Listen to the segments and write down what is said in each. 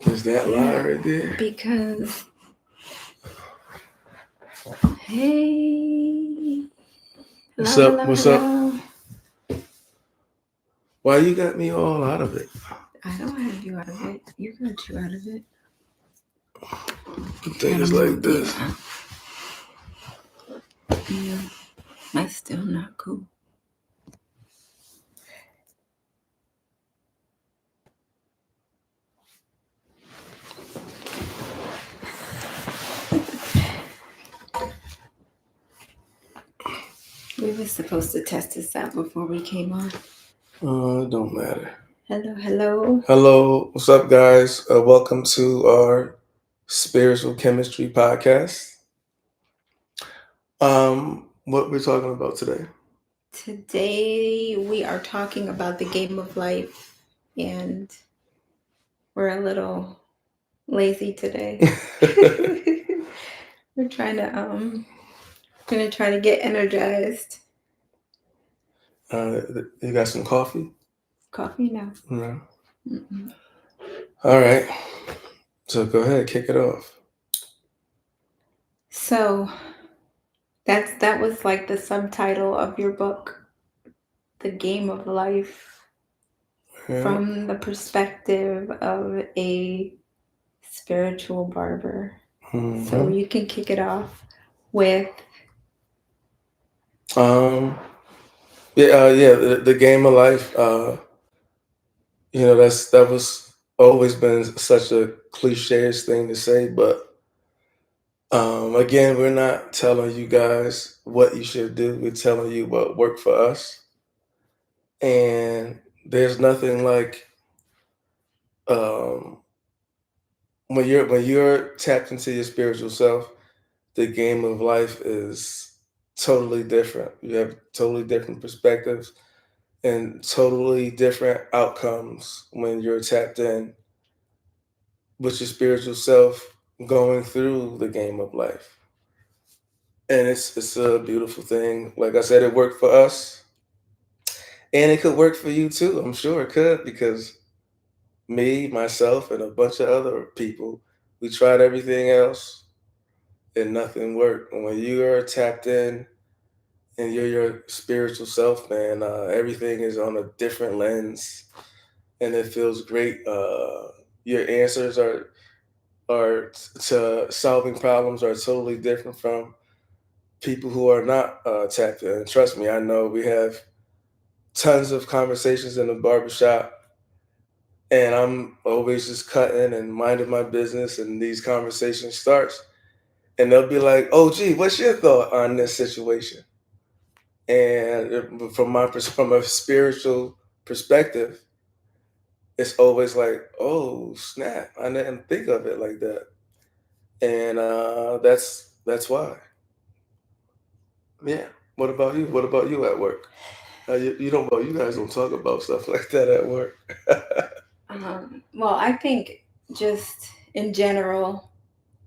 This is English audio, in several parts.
Is that live right there? Because, hey, What's hello, up? hello, What's up? hello. Why you got me all out of it? I don't have you out of it. You got you out of it. The thing Gotta is move like you. this. Yeah, that's still not cool. We were supposed to test this out before we came on. It don't matter. Hello, hello. Hello, what's up, guys? Welcome to our spiritual chemistry podcast. What we're talking about today? Today we are talking about the game of life, and we're a little lazy today. We're trying to gonna try to get energized. uh, you got some coffee? Coffee now. No. Mm-mm. All right. So go ahead, kick it off. So that was like the subtitle of your book, The Game of Life, Yeah. from the perspective of a spiritual barber. So Mm-hmm. you can kick it off with Um. Yeah. The game of life. That was always been such a cliche thing to say, but again, we're not telling you guys what you should do. We're telling you what worked for us, and there's nothing like um, when you're tapped into your spiritual self. The game of life is totally different. You have totally different perspectives and totally different outcomes when you're tapped in with your spiritual self going through the game of life. And it's a beautiful thing. Like I said, it worked for us, and it could work for you too. I'm sure it could because me, myself, and a bunch of other people, we tried everything else and nothing worked. And when you are tapped in and you're your spiritual self, man, everything is on a different lens, and it feels great. Your answers are to solving problems are totally different from people who are not tapped in. And trust me, I know we have tons of conversations in the barbershop, and I'm always just cutting and minding my business, and these conversations starts, and they'll be like, "Oh, gee, what's your thought on this situation?" And from a spiritual perspective, it's always like, "Oh, snap! I didn't think of it like that," and that's why. Yeah. What about you? What about you at work? You don't. Well, you guys don't talk about stuff like that at work. well, I think just in general,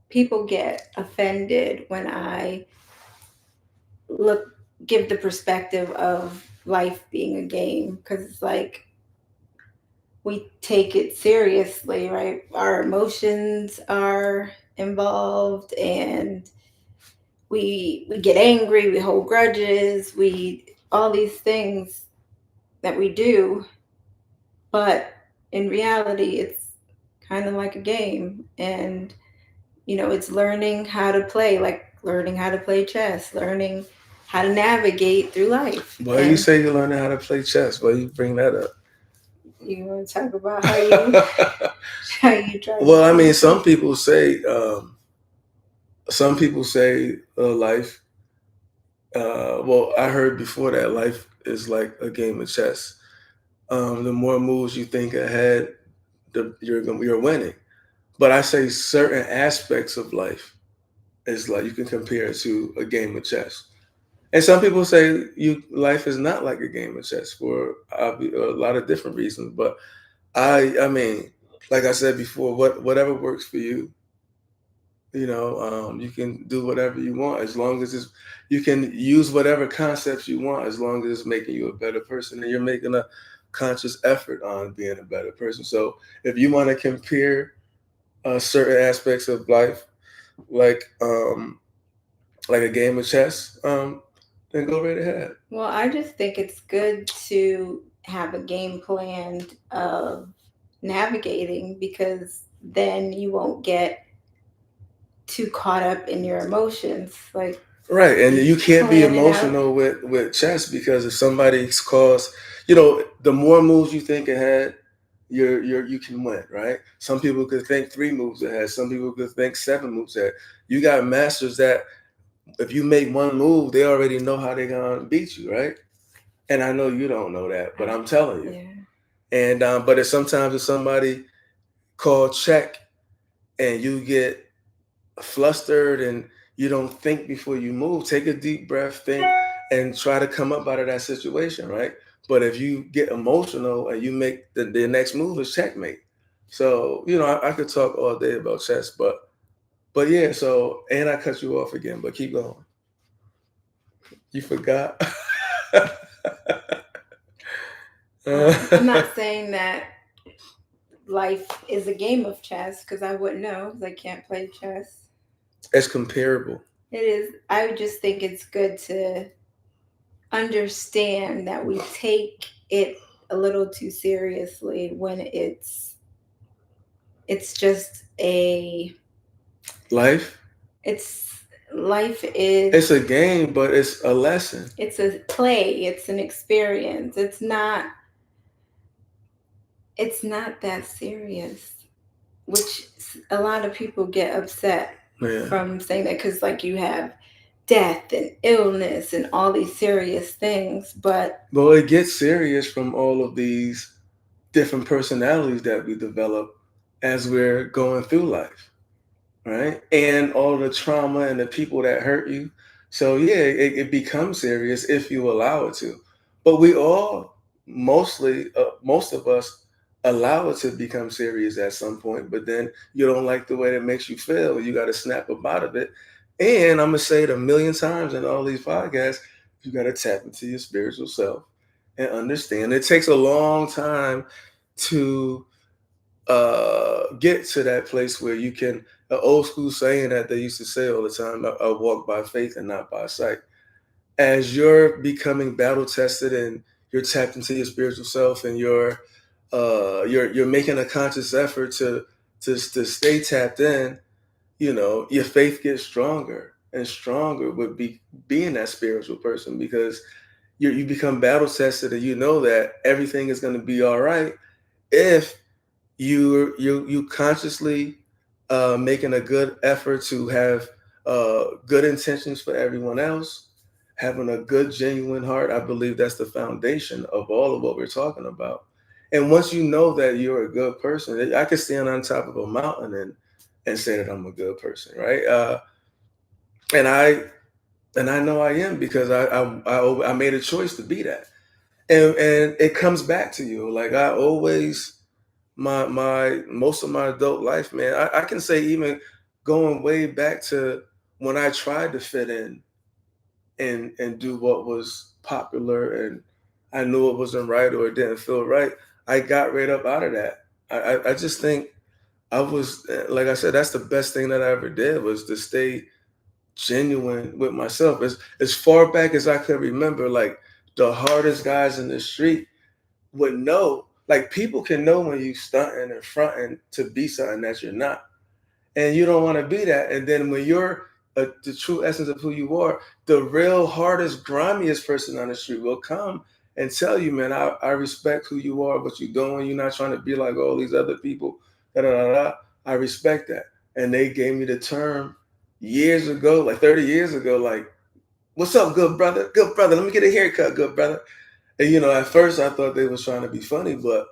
people get offended when I look give the perspective of life being a game, because it's like we take it seriously, right? Our emotions are involved, and we get angry, we hold grudges, we all these things that we do, but in reality it's kind of like a game. And it's learning how to play, like learning how to play chess, learning how to navigate through life. Why you And say you're learning how to play chess? Why you bring that up? you want to talk about how you how you try to Well, I play mean, chess? some people say life. Well, I heard before that life is like a game of chess. The more moves you think ahead, you're winning. But I say certain aspects of life is like you can compare it to a game of chess. And some people say you life is not like a game of chess for a lot of different reasons. But I mean, like I said before, whatever works for you, you can do whatever you want as long as you can use whatever concepts you want as long as it's making you a better person and you're making a conscious effort on being a better person. So if you want to compare certain aspects of life, like like a game of chess, then go right ahead. Well, I just think it's good to have a game plan of navigating, because then you won't get too caught up in your emotions. Like, Right, and you you can't be plan it out. emotional with chess because if somebody's calls, you know, the more moves you think ahead, you can win, right? Some people could think 3 moves ahead. Some people could think 7 moves ahead. You got masters that if you make one move, they already know how they're gonna beat you, right? And I know you don't know that, but I'm telling you. Yeah. And but if somebody call check and you get flustered and you don't think before you move, take a deep breath, think, and try to come up out of that situation, right? But if you get emotional and you make the next move is checkmate. So, you know, I could talk all day about chess, but yeah, so and I cut you off again, but keep going. You forgot. I'm not saying that life is a game of chess, because I wouldn't know, because I can't play chess. It's comparable. It is. I just think it's good to understand that we take it a little too seriously when it's just a Life, it's life is it's a game, but it's a lesson. it's a play, it's an experience. It's not that serious, which a lot of people get upset Yeah. from saying that, because like you have death and illness and all these serious things, but Well, it gets serious from all of these different personalities that we develop as we're going through life, right? And all the trauma and the people that hurt you. So yeah, it becomes serious if you allow it to. But we all most of us allow it to become serious at some point. But then you don't like the way that makes you feel. You got to snap up out of it. And I'm gonna say it a million times in all these podcasts. You got to tap into your spiritual self and understand. It takes a long time to get to that place where you can, an old school saying that they used to say all the time, I walk by faith and not by sight. As you're becoming battle tested and you're tapped into your spiritual self and you're making a conscious effort to stay tapped in, you know, your faith gets stronger and stronger with being that spiritual person because you become battle tested and you know that everything is going to be all right if you consciously making a good effort to have good intentions for everyone else, having a good genuine heart. I believe that's the foundation of all of what we're talking about. And once you know that you're a good person, I could stand on top of a mountain and say that I'm a good person, right? And I know I am because I made a choice to be that, and it comes back to you. Like I always my most of my adult life, man. I can say even going way back to when I tried to fit in and do what was popular and I knew it wasn't right or it didn't feel right. I got right up out of that. I just think I was like I said, that's the best thing that I ever did was to stay genuine with myself. As far back as I could remember, like the hardest guys in the street would know, like people can know when you stunting and fronting to be something that you're not, and you don't want to be that. And then when you're the true essence of who you are, the real hardest, grimiest person on the street will come and tell you, man, I respect who you are, what you're doing. You're not trying to be like all these other people. Da, da, da, da. I respect that. And they gave me the term years ago, like 30 years ago, like, what's up, good brother? Good brother. Let me get a haircut, good brother. And you know, at first I thought they was trying to be funny, but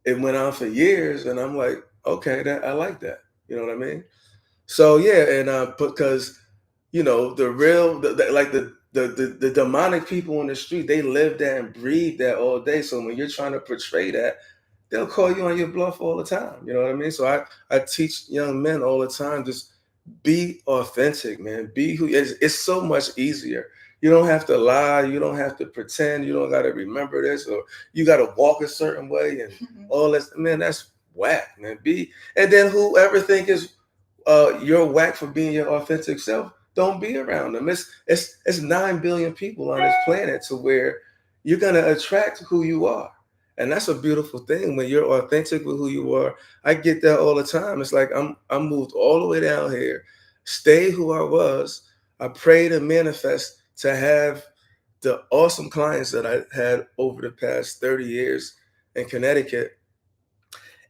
it went on for years, and I'm like, okay, that I like that. You know what I mean? So yeah, and because you know the real, like the demonic people on the street, they live that and breathe that all day. So when you're trying to portray that, they'll call you on your bluff all the time. You know what I mean? So I teach young men all the time, just be authentic, man. Be who it's so much easier. You don't have to lie. You don't have to pretend. You don't got to remember this or you got to walk a certain way and all this. Man, whack, man. And then whoever think is you're whack for being your authentic self, don't be around them. It's 9 billion people on this planet to where you're gonna attract who you are. And that's a beautiful thing when you're authentic with who you are. I get that all the time. It's like I'm moved all the way down here, stay who I was. I pray to manifest to have the awesome clients that I had over the past 30 years in Connecticut.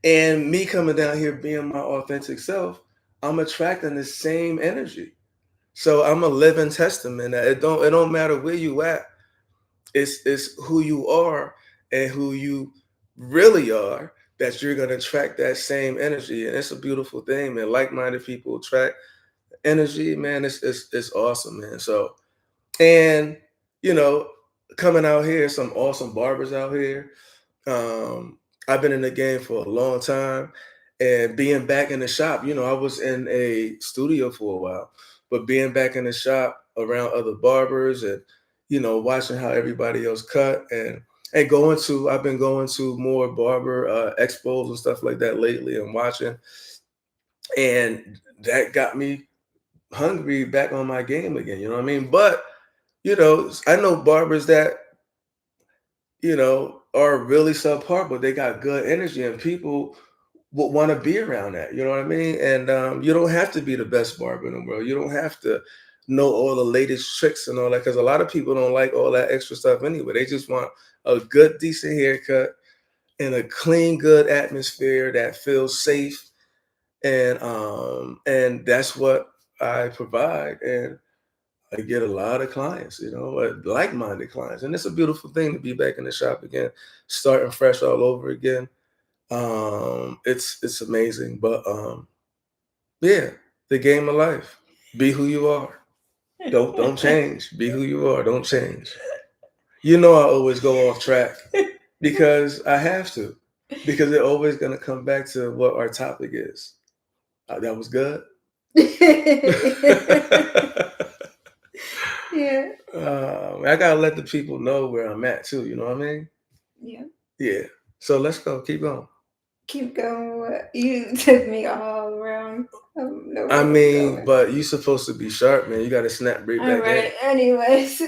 And me coming down here being my authentic self, I'm attracting the same energy. So I'm a living testament that it don't matter where you at. It's who you are and who you really are that you're gonna attract that same energy. And it's a beautiful thing, man. Like-minded people attract energy, man. It's awesome, man. So and you know, coming out here, some awesome barbers out here. Um, I've been in the game for a long time, and being back in the shop, I was in a studio for a while, but being back in the shop around other barbers and watching how everybody else cut and I've been going to more barber expos and stuff like that lately and watching, and that got me hungry back on my game again. You know what I mean? But I know barbers that are really subpar, but they got good energy, and people would want to be around that. You know what I mean? And you don't have to be the best barber in the world. You don't have to know all the latest tricks and all that, because a lot of people don't like all that extra stuff anyway. They just want a good, decent haircut in a clean, good atmosphere that feels safe, and that's what I provide. And I get a lot of clients, like-minded clients, and it's a beautiful thing to be back in the shop again, starting fresh all over again. It's amazing, but yeah, the game of life. Be who you are. Don't change. Be who you are. Don't change. I always go off track because I have to, because it's always gonna come back to what our topic is. That was good. Yeah. I gotta let the people know where I'm at too. You know what I mean? Yeah. Yeah. So let's go. Keep going. Keep going. You took me all around. I mean, but you supposed to be sharp, man. You got to snap right all back right. in. Anyways,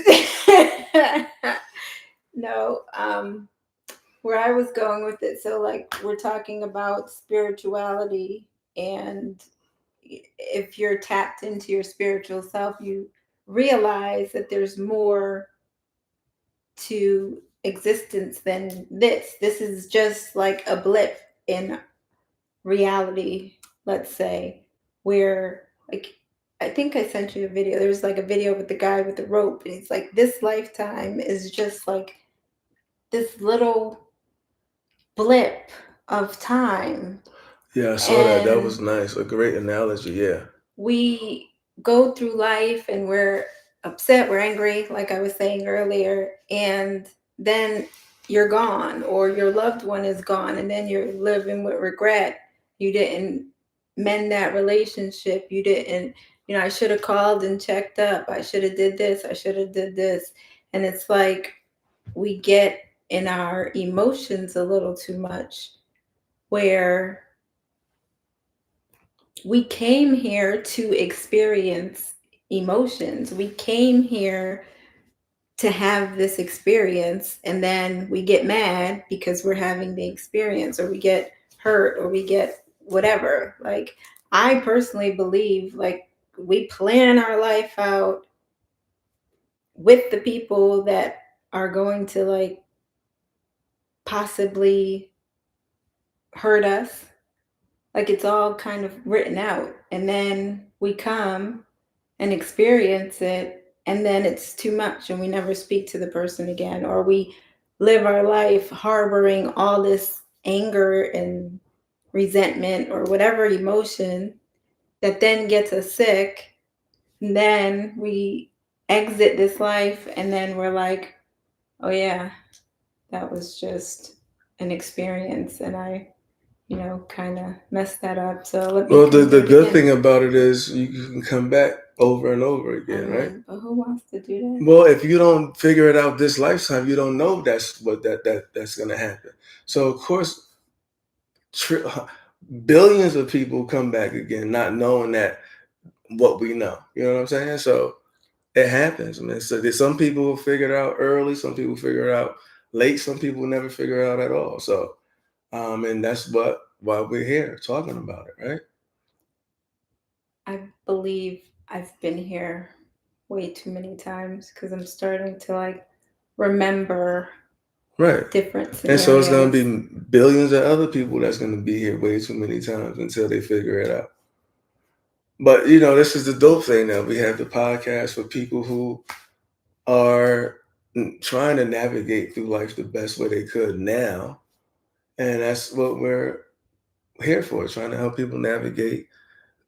no. Where I was going with it. So, like, we're talking about spirituality, and if you're tapped into your spiritual self, you realize that there's more to existence than this. This is just like a blip in reality, let's say, where, like, I think I sent you a video. There's like a video with the guy with the rope, and it's like this lifetime is just like this little blip of time. Yeah, I saw that. That was nice. A great analogy. Yeah. We go through life and we're upset, we're angry, like I was saying earlier, and then you're gone, or your loved one is gone, and then you're living with regret. You didn't mend that relationship. You didn't, I should have called and checked up. I should have did this. I should have did this. And it's like we get in our emotions a little too much, where we came here to experience emotions. We came here to have this experience, and then we get mad because we're having the experience, or we get hurt, or we get whatever. Like, I personally believe, like, we plan our life out with the people that are going to, like, possibly hurt us. Like, it's all kind of written out, and then we come and experience it, and then it's too much and we never speak to the person again, or we live our life harboring all this anger and resentment or whatever emotion that then gets us sick. And then we exit this life, and then we're like, oh yeah, that was just an experience, and I kind of messed that up. So well, the good thing about it is you can come back over and over again, right? But who wants to do that? Well, if you don't figure it out this lifetime, you don't know that's gonna happen. So of course, billions of people come back again, not knowing that what we know. You know what I'm saying? So it happens, man. So there's some people will figure it out early, some people figure it out late, some people never figure it out at all. So, and that's why we're here talking about it, right? I believe I've been here way too many times because I'm starting to like remember Right. different And so it's going scenarios. to be billions of other people that's going to be here way too many times until they figure it out. But this is the dope thing now. We have the podcast for people who are trying to navigate through life the best way they could now. And that's what we're here for, trying to help people navigate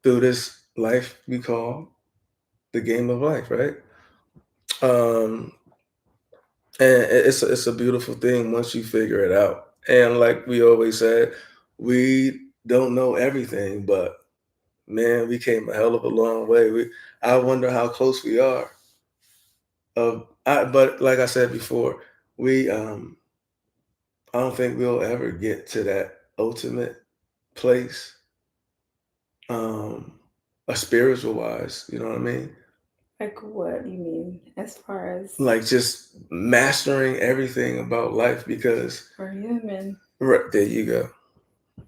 through this life we call the game of life, right? Um, and it's a beautiful thing once you figure it out. And like we always said, we don't know everything, but man, we came a hell of a long way. I wonder how close we are. But like I said before, we I don't think we'll ever get to that ultimate place, um, a spiritual wise. You know what I mean? Like, what do you mean as far as Like just mastering everything about life because we're human right, there you go.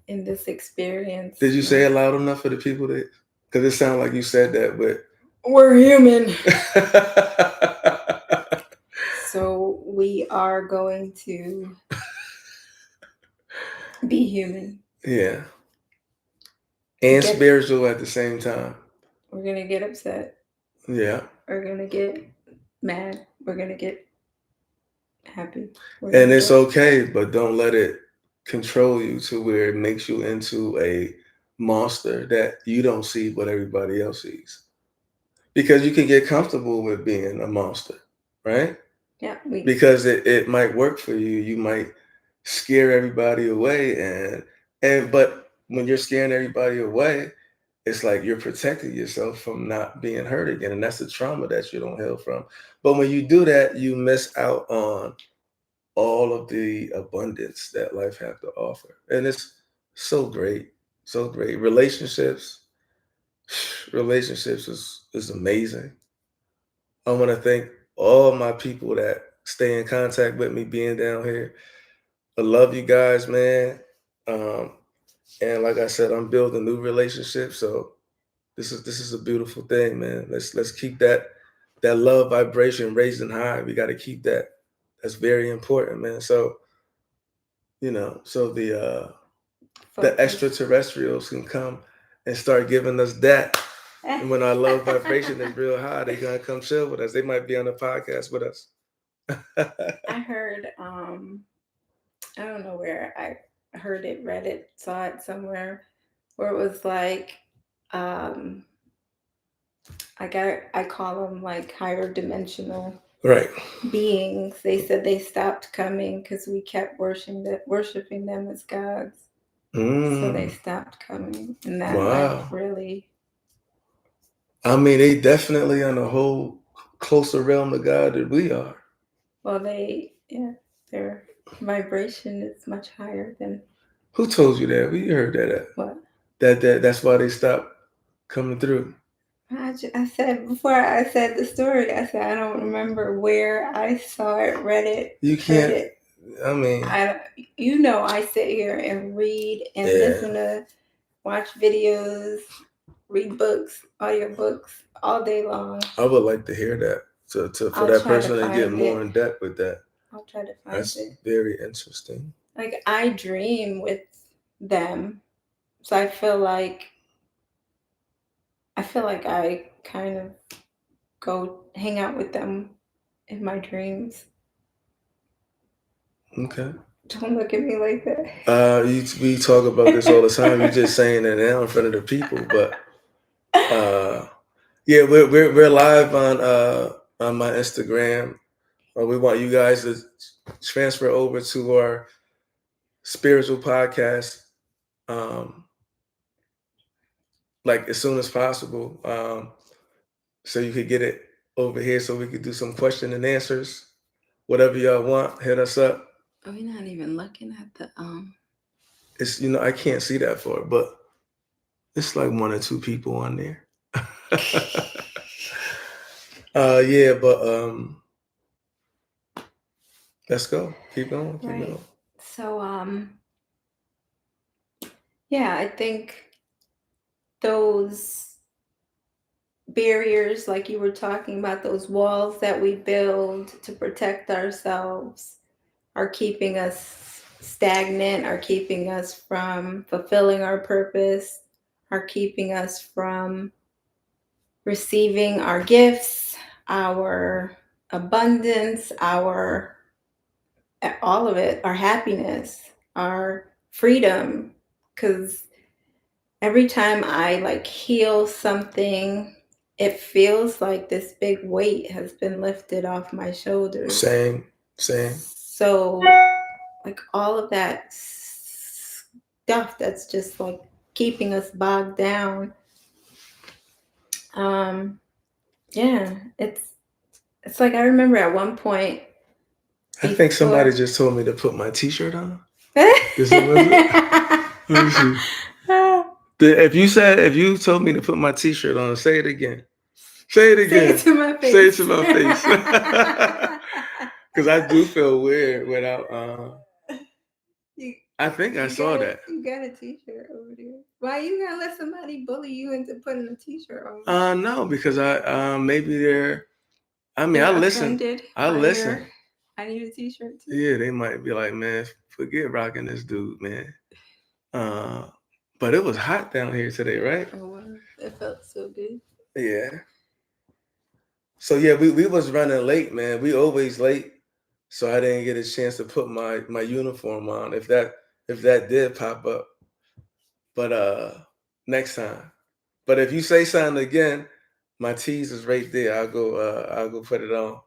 in this experience? Did you say it loud enough for the people that? Because it sounded like you said that, but We're human. So we are going to be human. Yeah, and Get, spiritual at the same time. we're gonna get upset. Yeah, We're gonna get mad. We're gonna get happy. and it's okay, but don't let it control you to where it makes you into a monster that you don't see but everybody else sees. Because you can get comfortable with being a monster, right? Yeah, Because it might work for you. You might scare everybody away and but when you're scaring everybody away, it's like you're protecting yourself from not being hurt again. And that's the trauma that you don't heal from. But when you do that, you miss out on all of the abundance that life have to offer. And it's so great. So great. Relationships is amazing. I want to thank all my people that stay in contact with me being down here. I love you guys, man. Um, and like I said, I'm building new relationships. So this is a beautiful thing, man. Let's keep that love vibration raising high. We got to keep that. That's very important, man. So so the extraterrestrials can come and start giving us that. And when our love vibration is real high, they're gonna come chill with us. They might be on the podcast with us. I heard I don't know where I heard it, read it, saw it somewhere where it was like I call them like higher dimensional Right. beings. They said they stopped coming because we kept worshiping them as gods. So they stopped coming, and that like really. I mean, they definitely on a whole closer realm of God than we are. Well, their vibration is much higher than. Who told you that? We heard that. What? That's why they stopped coming through. I said before I said the story. I said I don't remember where I saw it, read it. You can't. Heard it. I mean, I sit here and read and listen to, watch videos, read books, audiobooks all day long. I would like to hear that for that person to get more in depth with that. I'll try to find That's it. very interesting. Like I dream with them, so I feel like I kind of go hang out with them in my dreams. Okay. Don't look at me like that. We talk about this all the time. You're just saying that now in front of the people, but yeah, we're live on my Instagram. We want you guys to transfer over to our spiritual podcast, like as soon as possible, so you could get it over here, so we could do some question and answers. Whatever y'all want, hit us up. Are we not even looking at the it's I can't see that far, but it's like one or two people on there. Yeah, but let's go. Keep going. Keep Right. going. So yeah, I think those barriers, like you were talking about, those walls that we build to protect ourselves, are keeping us stagnant, are keeping us from fulfilling our purpose, are keeping us from receiving our gifts, our abundance, our all of it, our happiness, our freedom. Because every time I like heal something, it feels like this big weight has been lifted off my shoulders. Same. So, like all of that stuff that's just like keeping us bogged down. Yeah, it's like I remember at one point. I think somebody just told me to put my T-shirt on. Is it? Let me see. If you told me to put my T-shirt on, say it again. Say it again. Say it to my face. Say it to my face. Because I do feel weird without. I think I saw that. You got a T-shirt over there. Why you gonna let somebody bully you into putting a T-shirt on? No, because I maybe they're. I mean, I listen. I listen. I need a T-shirt too. Yeah, they might be like, man, forget rocking this dude, man. But it was hot down here today, right? Oh, wow. It felt so good. Yeah. So yeah, we was running late, man. We always late. So I didn't get a chance to put my uniform on if that did pop up. But next time. But if you say something again, my tees is right there. I'll go put it on.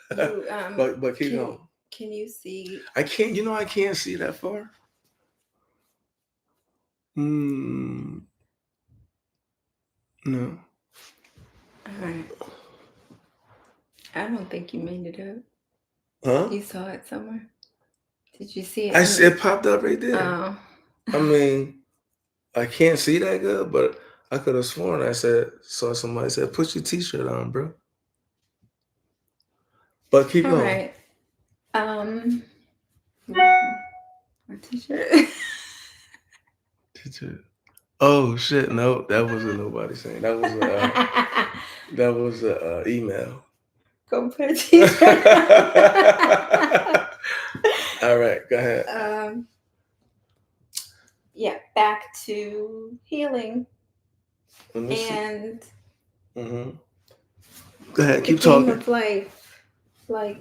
But keep going. Can you see? I can't. I can't see that far. No. All right. I don't think you made it up. Huh? You saw it somewhere. Did you see it? It popped up right there. Oh. I mean, I can't see that good, but I could have sworn saw somebody said, "Put your T-shirt on, bro." But keep going. All right. My T-shirt. Oh shit! No, that wasn't nobody saying. That was a email. Go put a T-shirt. All right, go ahead. Yeah, back to healing. And go ahead, keep talking. Of life, like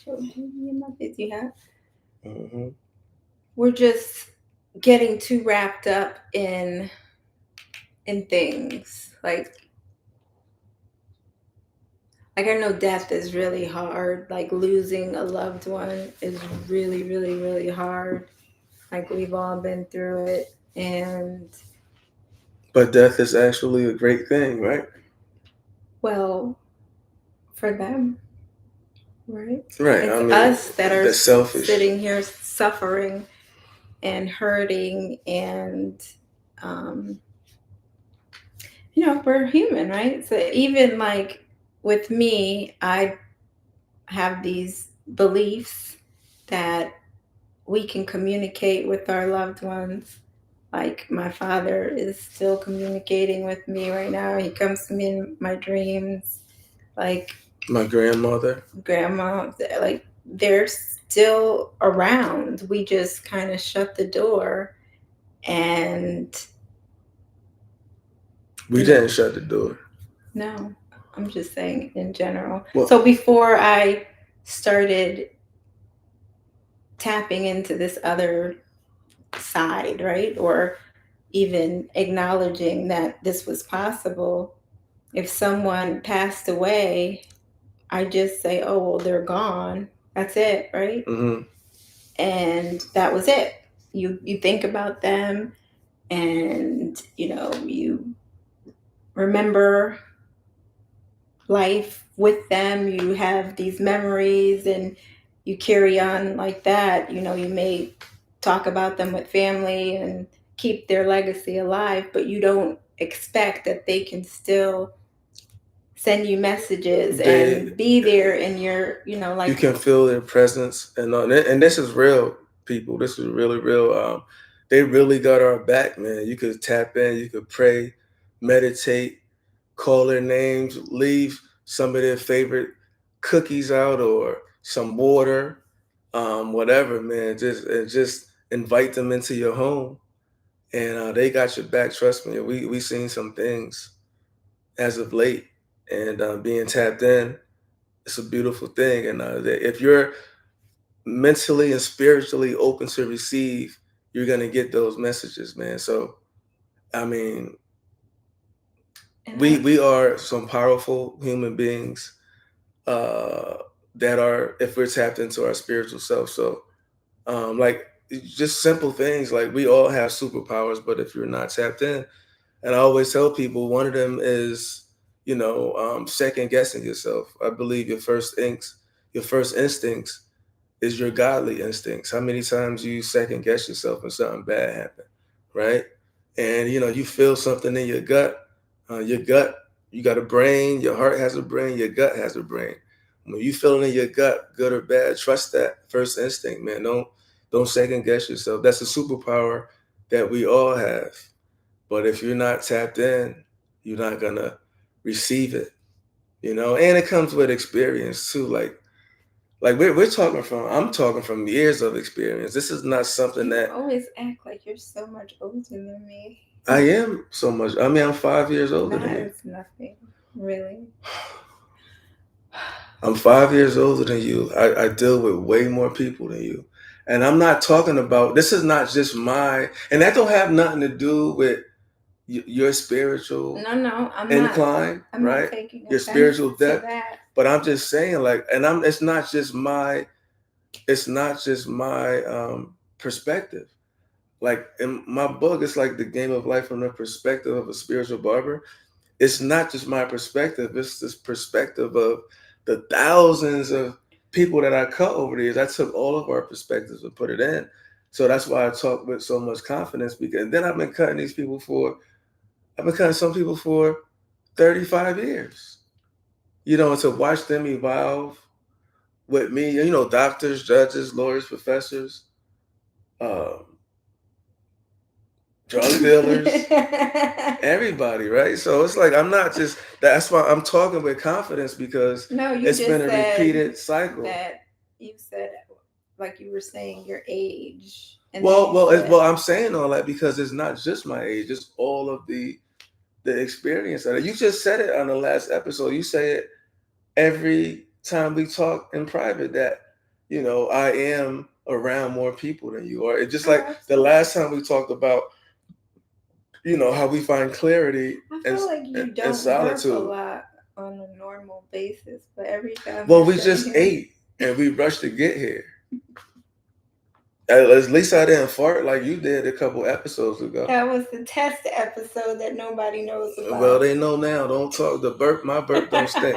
you have. We're just getting too wrapped up in things like I know death is really hard. Like losing a loved one is really, really, really hard. Like we've all been through it, but death is actually a great thing, right? Well, for them, right? Right. It's us that are selfish, sitting here suffering and hurting, and we're human, right? So even like with me, I have these beliefs that we can communicate with our loved ones. Like my father is still communicating with me right now. He comes to me in my dreams. Like my grandma, like they're still around. We just kind of shut the door, and we didn't shut the door. No, I'm just saying in general. Well, so before I started tapping into this other side, right? Or even acknowledging that this was possible, if someone passed away, I just say, oh, well, they're gone. That's it, right? And that was it. You think about them and, you remember life with them. You have these memories and you carry on like that. You may talk about them with family and keep their legacy alive, but you don't expect that they can still send you messages They, and be there in your, you like, can feel their presence, and this is real, people. This is really real. They really got our back, man. You could tap in, you could pray, meditate, call their names, leave some of their favorite cookies out or some water, whatever, man. Just invite them into your home, and they got your back. Trust me. We seen some things as of late, and being tapped in, it's a beautiful thing. And if you're mentally and spiritually open to receive, you're gonna get those messages, man. So I mean, we are some powerful human beings uh that are, if we're tapped into our spiritual self. So like, just simple things, like we all have superpowers, but if you're not tapped in, and I always tell people, one of them is, second guessing yourself. I believe your first instincts is your godly instincts. How many times you second guess yourself and something bad happened, right? And you feel something in your gut. Your gut, you got a brain. Your heart has a brain. Your gut has a brain. When you feel it in your gut, good or bad, trust that first instinct, man. Don't second guess yourself. That's a superpower that we all have. But if you're not tapped in, you're not gonna receive it. And it comes with experience too. Like we're talking from, I'm talking from years of experience. This is not something you that always act like you're so much older than me. I am so much. I mean, I'm 5 years older than That you. is nothing, really. I'm 5 years older than you. I deal with way more people than you. And I'm not talking about, this is not just and that don't have nothing to do with your spiritual No, I'm incline, not. I'm right? not taking Your offense spiritual to depth. that. But I'm just saying, like, and it's not just my perspective. Like in my book, it's like the game of life from the perspective of a spiritual barber. It's not just my perspective, it's this perspective of the thousands of people that I cut over the years. I took all of our perspectives and put it in. So that's why I talk with so much confidence, because then I've been cutting some people for 35 years. And to watch them evolve with me, doctors, judges, lawyers, professors, um, drug dealers, everybody, right? So it's like, I'm not just, that's why I'm talking with confidence, because No, you it's just been a said repeated cycle. that you said, like you were saying, your age. And Well, I'm saying all that because it's not just my age; it's all of the experience of it. You just said it on the last episode. You say it every time we talk in private, that I am around more people than you are. It's just like the last time we talked about how we find clarity I feel like you don't solitude. burp a lot on a normal basis, but every time. Well, we just ate and we rushed to get here. At least I didn't fart like you did a couple episodes ago. That was the test episode that nobody knows about. Well, they know now. Don't talk. My burp don't stink.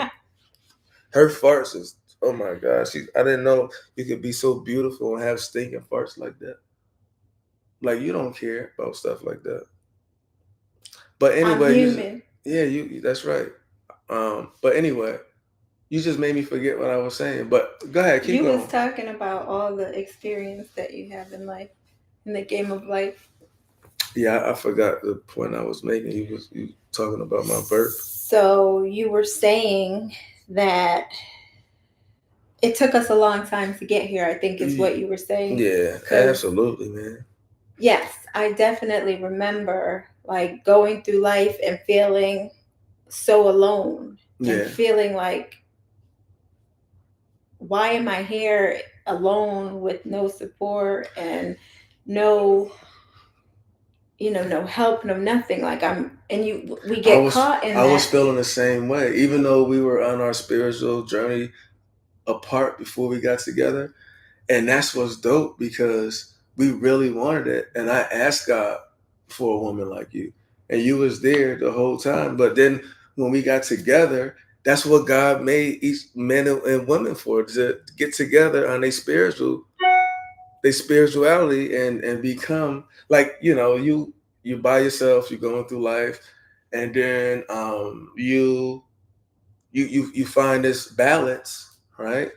Her farts is, oh my gosh. I didn't know you could be so beautiful and have stinking farts like that. Like, you don't care about stuff like that. But anyway, I'm human. You that's right. But anyway, you just made me forget what I was saying. But go ahead, keep going. You was talking about all the experience that you have in life, in the game of life. Yeah, I forgot the point I was making. You talking about my burp. So you were saying that it took us a long time to get here, I think is what you were saying. Yeah, absolutely, man. Yes, I definitely remember like going through life and feeling so alone. Yeah. And feeling like, why am I here alone with no support and no help, no nothing? Like we get caught in that. I was feeling the same way, even though we were on our spiritual journey apart before we got together. And that's what's dope, because we really wanted it. And I asked God for a woman like you, and you was there the whole time. But then when we got together, that's what God made each man and women for, to get together on a spiritual their spirituality and become like, you by yourself, you're going through life, and then you find this balance, right?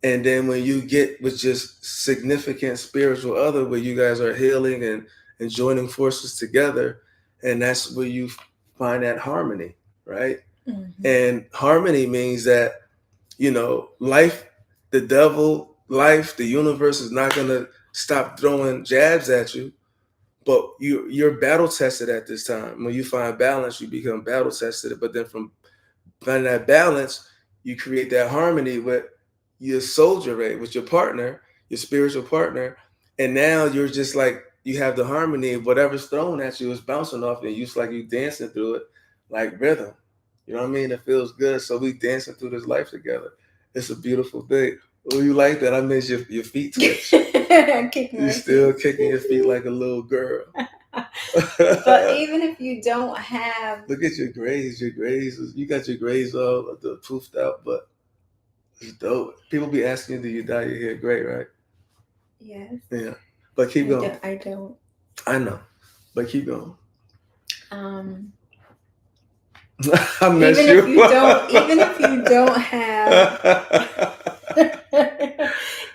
And then when you get with just significant spiritual other, where you guys are healing and joining forces together, and that's where you find that harmony, right? Mm-hmm. And harmony means that, life, the devil, life, the universe is not going to stop throwing jabs at you, but you're battle tested at this time. When you find balance, you become battle tested. But then from finding that balance, you create that harmony with your soldier, right, with your partner, your spiritual partner, and now you're just like, you have the harmony of whatever's thrown at you is bouncing off you. It's like you dancing through it, like rhythm. You know what I mean? It feels good. So we dancing through this life together. It's a beautiful thing. Oh, you like that? I miss your feet twitch. You still kicking your feet like a little girl. But even if you don't have, look at your grays. You got your grays all the poofed out, but it's dope. People be asking you, do you dye your hair gray, right? Yes. Yeah. But keep going. I don't. I know. But keep going. I miss even you. If you don't, even if you don't have,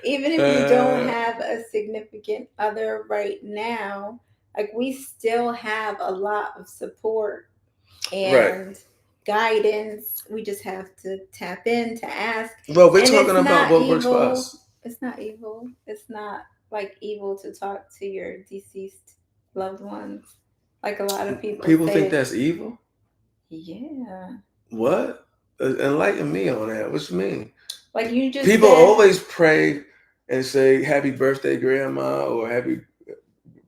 even if you don't have a significant other right now, like we still have a lot of support and guidance. We just have to tap in to ask. Well, we're talking about what works for us. It's not evil. It's not like evil to talk to your deceased loved ones. Like a lot of people think that's evil. Yeah. What? Enlighten me on that. What you mean? Like you just people always pray and say happy birthday grandma or happy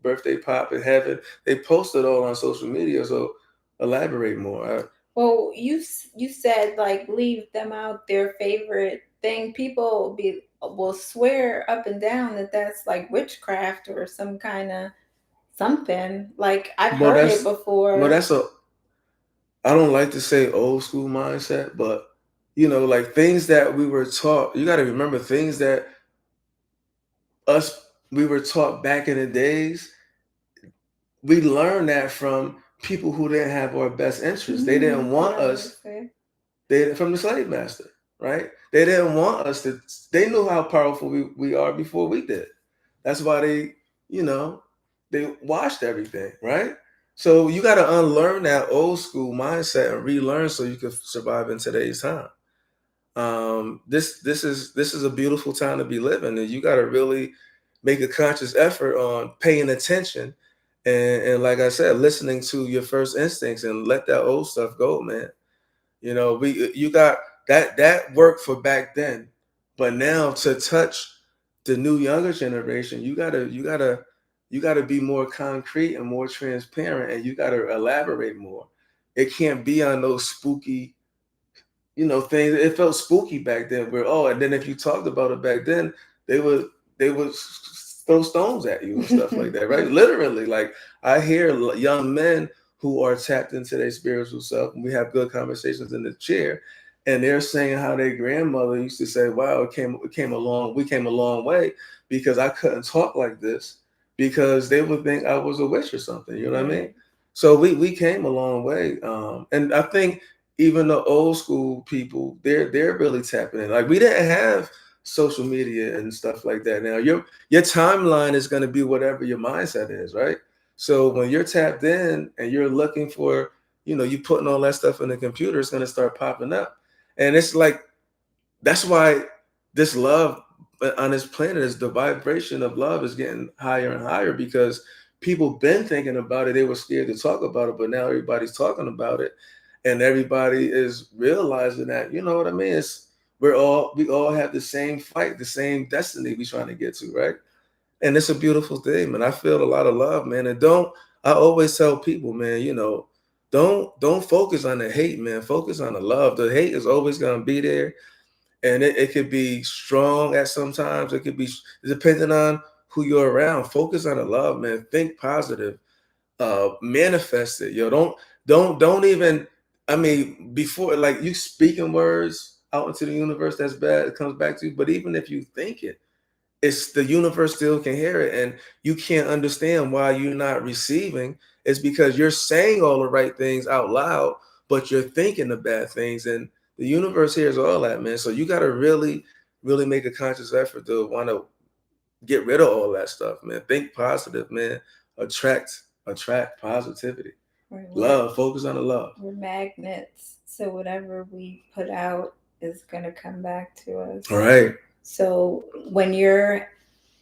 birthday pop in heaven. They post it all on social media, so elaborate more. Well, you said like leave them out their favorite thing. People will swear up and down that that's like witchcraft or some kind of something. Like I've heard it before. Well, I don't like to say old school mindset, but like things that we were taught. You got to remember things that we were taught back in the days. We learned that from people who didn't have our best interests. They didn't want us. From the slave master, right? They didn't want us to. They knew how powerful we are before we did. That's why they washed everything, right? So you got to unlearn that old school mindset and relearn so you can survive in today's time. This is a beautiful time to be living, and you got to really make a conscious effort on paying attention and like I said, listening to your first instincts and let that old stuff go, man. You got that worked for back then, but now to touch the new younger generation, you gotta be more concrete and more transparent, and you gotta elaborate more. It can't be on those spooky, things. It felt spooky back then. And then if you talked about it back then, they would throw stones at you and stuff like that, right? Literally, like I hear young men who are tapped into their spiritual self, and we have good conversations in the chair, and they're saying how their grandmother used to say, "Wow, we came a long way because I couldn't talk like this because they would think I was a witch or something." You know what I mean? So we came a long way, and I think even the old school people, they're really tapping in. Like we didn't have social media and stuff like that. Now your timeline is going to be whatever your mindset is, right? So when you're tapped in and you're looking for, you putting all that stuff in the computer, it's going to start popping up. And it's like, that's why this love on this planet is the vibration of love is getting higher and higher because people been thinking about it. They were scared to talk about it, but now everybody's talking about it. And everybody is realizing that, you know what I mean? We all have the same fight, the same destiny we trying to get to, right? And it's a beautiful thing, man. I feel a lot of love, man. And I always tell people, man, don't focus on the hate, man. Focus on the love. The hate is always gonna be there. And it could be strong at sometimes. It could be depending on who you're around. Focus on the love, man. Think positive. Manifest it. Don't even, I mean, before, like, you speaking words out into the universe, that's bad. It comes back to you. But even if you think it, it's the universe still can hear it, and you can't understand why you're not receiving. It's because you're saying all the right things out loud, but you're thinking the bad things, and the universe hears all that, man. So you got to really, really make a conscious effort to want to get rid of all that stuff, man. Think positive, man. Attract positivity. We're, Love. Focus on the love. we're magnets, so whatever we put out is going to come back to us. All right. So when you're,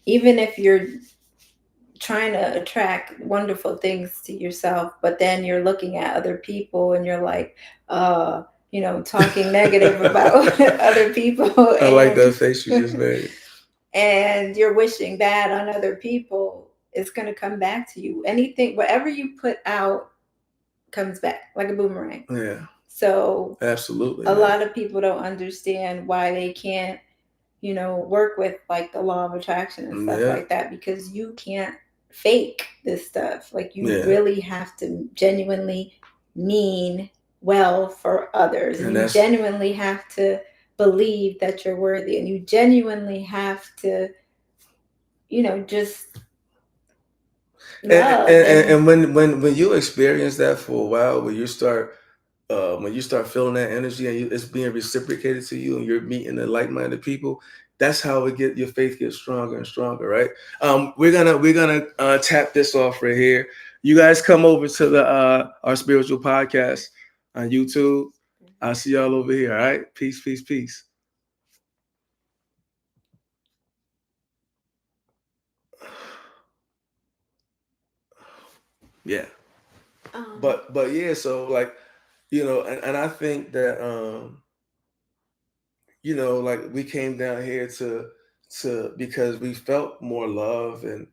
even if you're trying to attract wonderful things to yourself, but then you're looking at other people and you're like, talking negative about other people. I like that face you just made. And you're wishing bad on other people, it's going to come back to you. Anything, whatever you put out comes back like a boomerang. Yeah. So absolutely, a lot of people don't understand why they can't, work with like the law of attraction and stuff like that, because you can't fake this stuff. Like you really have to genuinely mean well for others, and you genuinely have to believe that you're worthy, and you genuinely have to, just love. And when you experience that for a while, when you start feeling that energy and it's being reciprocated to you, and you're meeting the like-minded people, that's how your faith gets stronger and stronger, right? We're gonna tap this off right here. You guys come over to the our spiritual podcast on YouTube. I'll see y'all over here. All right, peace, peace, peace. Yeah. But yeah, so like, and I think that like we came down here to because we felt more love, and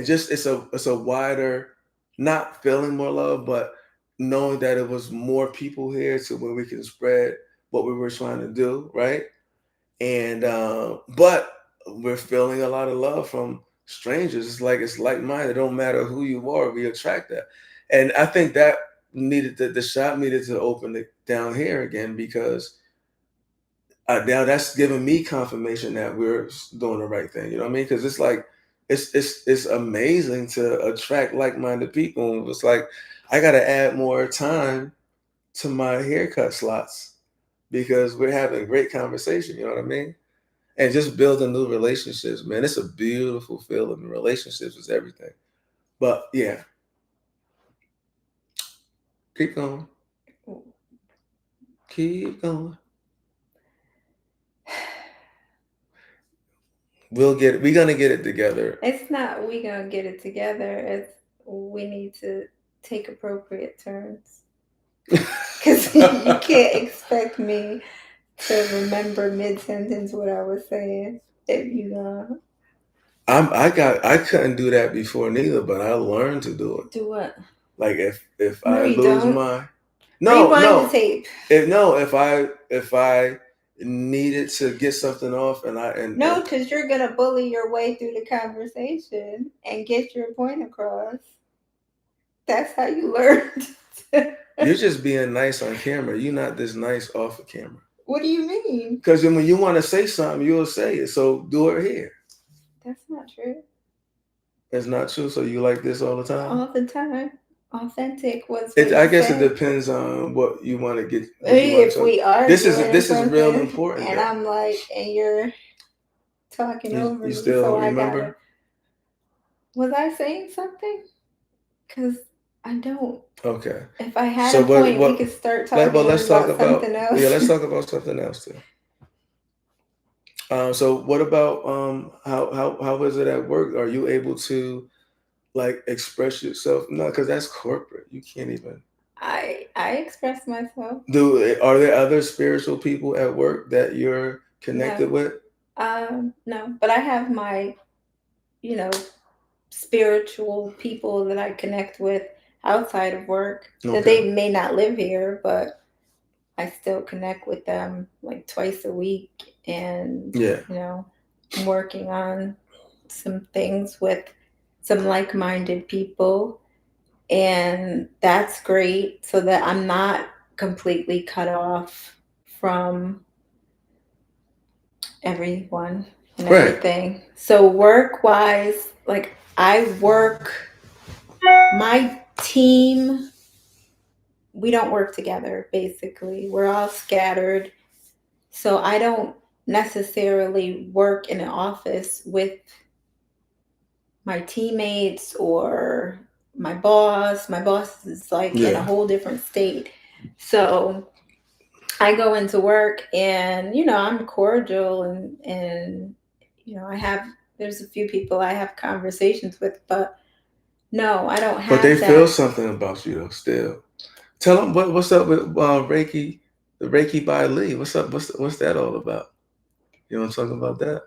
just it's a wider, not feeling more love, but knowing that it was more people here to where we can spread what we were trying to do, right? And but we're feeling a lot of love from strangers. It's like-minded. It don't matter who you are, we attract that. And I think that the shop needed to open it down here again, because now that's giving me confirmation that we're doing the right thing. You know what I mean? Because it's like it's amazing to attract like-minded people. And it's like I got to add more time to my haircut slots because we're having a great conversation. You know what I mean? And just building new relationships, man. It's a beautiful feeling. Relationships is everything. But yeah, keep going. Keep going. We're gonna get it together. It's not we gonna get it together. It's we need to take appropriate turns. Because you can't expect me to remember mid-sentence what I was saying. If you I couldn't do that before neither, but I learned to do it. Do what? Like if I lose my rewind the tape. If I needed to get something off and no, because you're gonna bully your way through the conversation and get your point across. That's how you learned. You're just being nice on camera. You're not this nice off of camera. What do you mean? Because when you want to say something, you'll say it. So do it here. That's not true. It's not true. So you like this all the time? All the time. Authentic was. I guess it depends on what you want to get. If we are, this is real important. And I'm like, and you're talking over me. You still remember? Was I saying something? Because I don't. Okay. If I had a point, we could start talking about something else. Yeah, let's talk about something else too. So what about how is it at work? Are you able to like express yourself? No, because that's corporate. You can't even. I express myself. Are there other spiritual people at work that you're connected with? No, but I have my, spiritual people that I connect with outside of work. Okay. That they may not live here, but I still connect with them like twice a week, and I'm working on some things with some like-minded people, and that's great, so that I'm not completely cut off from everyone. and Right. everything. So work wise, like I work, my team, we don't work together basically. We're all scattered. So I don't necessarily work in an office with my teammates or my boss. My boss is like in a Yeah. whole different state. So I go into work and, I'm cordial and I have, there's a few people I have conversations with, but no, I don't But they have feel that. something about you though. Still, tell them what's up with Reiki, the Reiki by Lee. What's up? What's that all about? You want to talk about that?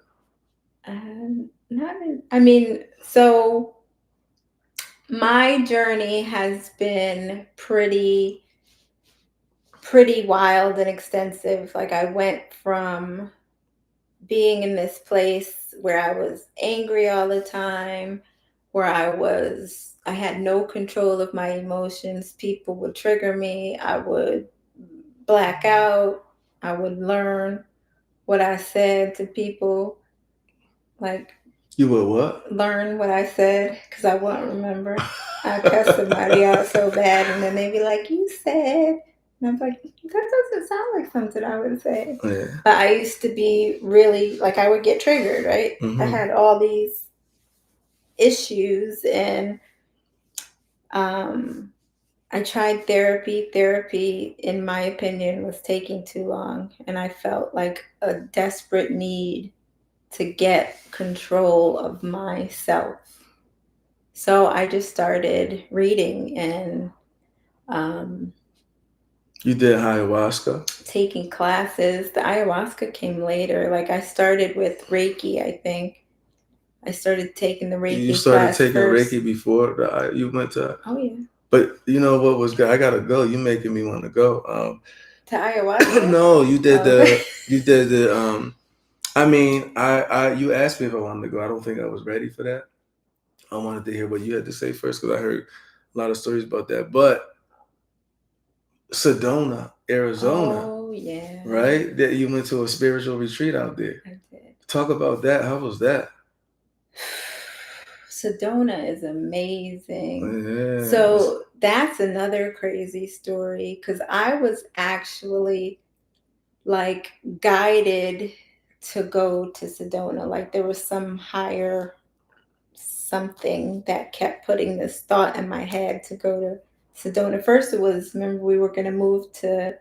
I mean, so my journey has been pretty wild and extensive. Like I went from being in this place where I was angry all the time, where I had no control of my emotions. People would trigger me. I would black out. I would learn what I said to people, like You would what? learn what I said because I wouldn't remember. I cuss somebody out so bad, and then they'd be like, "You said," and I'm like, "That doesn't sound like something I would say." Yeah. But I used to be really like I would get triggered, right? I Mm-hmm. had all these issues, and um, I tried therapy. Therapy, in my opinion, was taking too long, and I felt like a desperate need to get control of myself. So I just started reading and um, You did ayahuasca. taking classes. The ayahuasca came later. Like I started with Reiki, I think. I started taking the You Reiki started class taking first. Reiki before you went to. Oh yeah, But you know what was good? I gotta go. You making me want to go. to ayahuasca. No, you did Oh. the. I mean, you asked me if I wanted to go. I don't think I was ready for that. I wanted to hear what you had to say first because I heard a lot of stories about that. But Sedona, Arizona, Oh yeah, right? That you went to a spiritual retreat out there. I did. Talk about that. How was that? Sedona is amazing. Yeah. So that's another crazy story because I was actually like guided to go to Sedona. Like there was some higher something that kept putting this thought in my head to go to Sedona. First, it was, remember, we were going to move to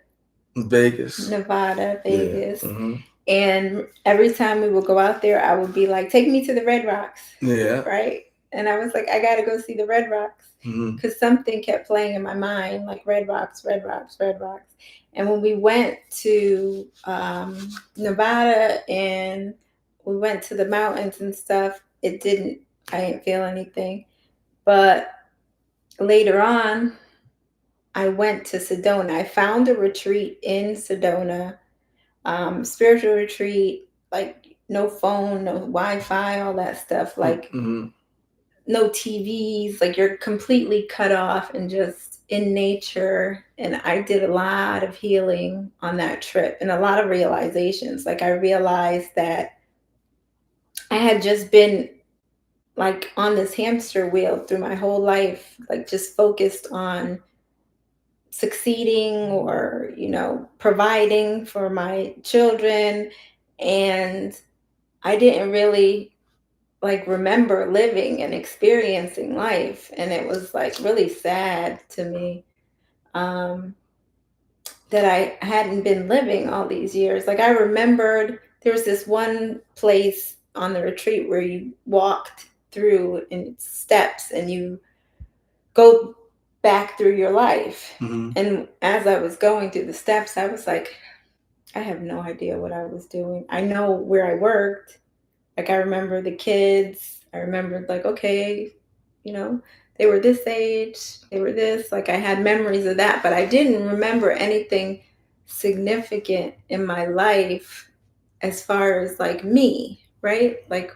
Vegas. Nevada, Vegas. Yeah. Mm-hmm. And every time we would go out there, I would be like, take me to the Red Rocks. Yeah. Right. And I was like, I got to go see the Red Rocks because something kept playing in my mind, like Red Rocks, Red Rocks, Red Rocks. And when we went to Nevada and we went to the mountains and stuff, I didn't feel anything. But later on, I went to Sedona. I found a retreat in Sedona, spiritual retreat, like no phone, no Wi-Fi, all that stuff, like no TVs, like you're completely cut off and just in nature. And I did a lot of healing on that trip and a lot of realizations. Like I realized that I had just been like on this hamster wheel through my whole life, like just focused on succeeding or, providing for my children. And I didn't really like remember living and experiencing life. And it was like really sad to me um, that I hadn't been living all these years. Like I remembered there was this one place on the retreat where you walked through in steps and you go back through your life. And as I was going through the steps, I was like, I have no idea what I was doing. I know where I worked. Like I remember the kids. I remembered like, okay, they were this age, they were this. Like I had memories of that, but I didn't remember anything significant in my life as far as like me, right? Like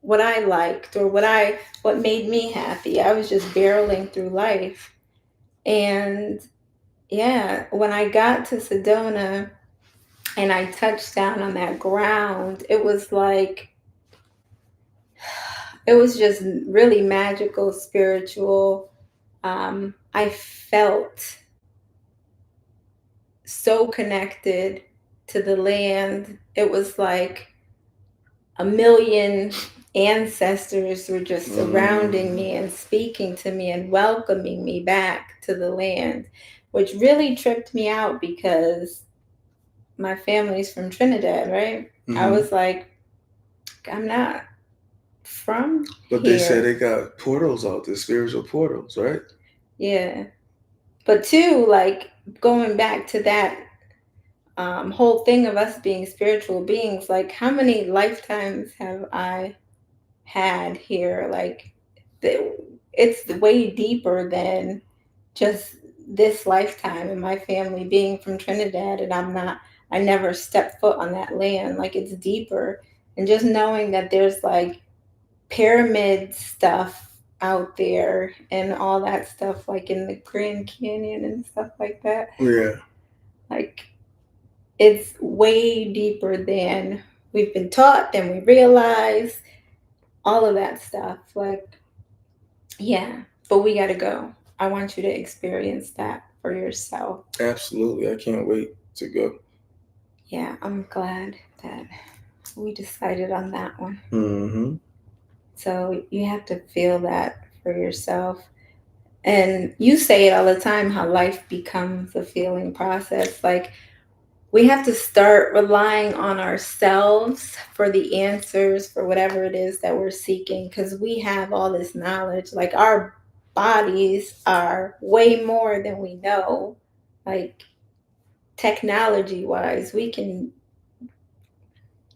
what I liked or what made me happy. I was just barreling through life. And yeah, when I got to Sedona, and I touched down on that ground, it was just really magical, spiritual. I felt so connected to the land. It was like a million ancestors were just surrounding Mm, me and speaking to me and welcoming me back to the land, which really tripped me out because my family's from Trinidad, right? I hmm. was like, I'm not from But they say here. they got portals out there, spiritual portals, right? Yeah. But two, like going back to that whole thing of us being spiritual beings, like how many lifetimes have I had here? Like, it's way deeper than just this lifetime and my family being from Trinidad, and I never stepped foot on that land. Like, it's deeper. And just knowing that there's like pyramid stuff out there and all that stuff, like in the Grand Canyon and stuff like that. Yeah, Like, it's way deeper than we've been taught, than we realize, all of that stuff. Like, yeah, but we got to go. I want you to experience that for yourself. absolutely. I can't wait to go. Yeah, I'm glad that we decided on that one. Hmm. So you have to feel that for yourself. And you say it all the time, how life becomes a feeling process. Like, we have to start relying on ourselves for the answers for whatever it is that we're seeking, because we have all this knowledge. Like, our bodies are way more than we know. Like, technology wise, we can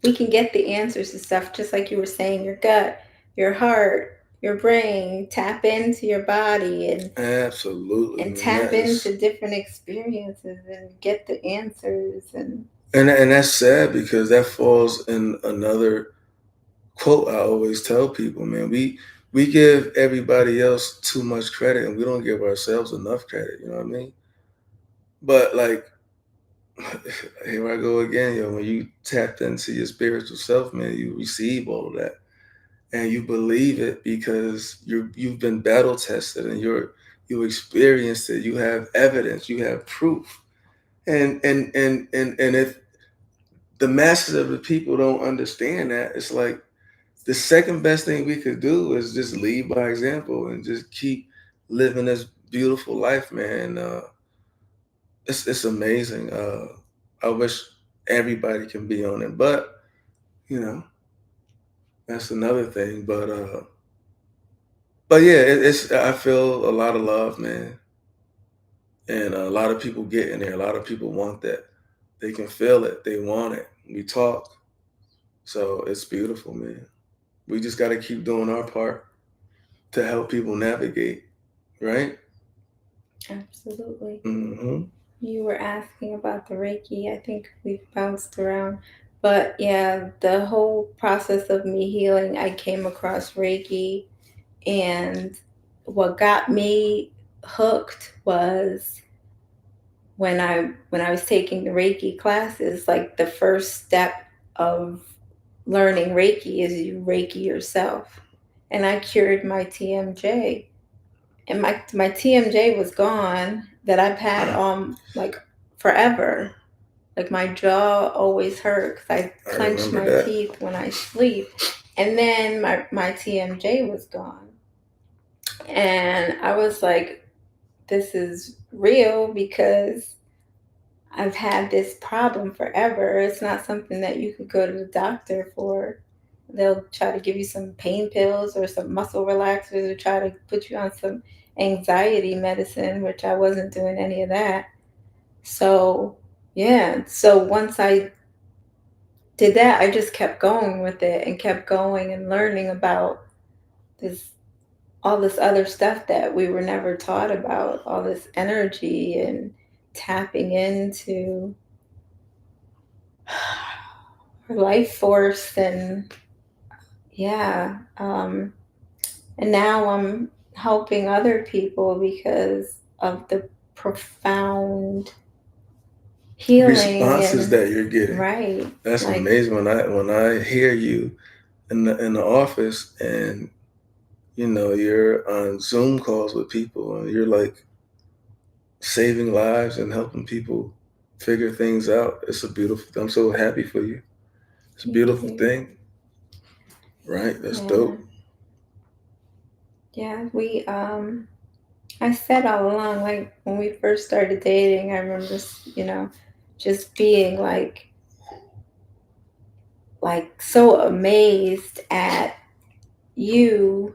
get the answers to stuff, just like you were saying, your gut, your heart, your brain, tap into your body Absolutely, and man. tap That is, into different experiences and get the answers. And and that's sad because that falls in another quote I always tell people, man. We give everybody else too much credit, and we don't give ourselves enough credit. You know what I mean? But like, here I go again, yo. When you tapped into your spiritual self, man, you receive all of that, and you believe it because you've been battle tested, and you experienced it. You have evidence. You have proof. And if the masses of the people don't understand that, it's like the second best thing we could do is just lead by example and just keep living this beautiful life, man. It's amazing. I wish everybody can be on it, but you know that's another thing. But yeah, it's I feel a lot of love, man, and a lot of people get in there. A lot of people want that. They can feel it. They want it. We talk, so it's beautiful, man. We just got to keep doing our part to help people navigate, right? absolutely. Hmm. You were asking about the Reiki. I think we've bounced around. But yeah, the whole process of me healing, I came across Reiki. And what got me hooked was when I was taking the Reiki classes, like the first step of learning Reiki is you Reiki yourself. And I cured my TMJ. And my TMJ was gone, that I've had like forever. Like, my jaw always hurt because I I clench remember my that. teeth when I sleep. And then my TMJ was gone. And I was like, this is real, because I've had this problem forever. It's not something that you could go to the doctor for. They'll try to give you some pain pills or some muscle relaxers, or try to put you on some anxiety medicine, which I wasn't doing any of that. So, yeah. So once I did that, I just kept going with it and kept going and learning about this all this other stuff that we were never taught about, all this energy and tapping into her life force. And yeah, and now I'm helping other people because of the profound healing responses and that you're getting. right. That's Like amazing when I hear you in the office and you're on Zoom calls with people and you're like saving lives and helping people figure things out. It's a beautiful. I'm so happy for you. It's a thank beautiful you. thing, right? That's Yeah. dope. Yeah. I said all along, like when we first started dating, I remember, just being like so amazed at you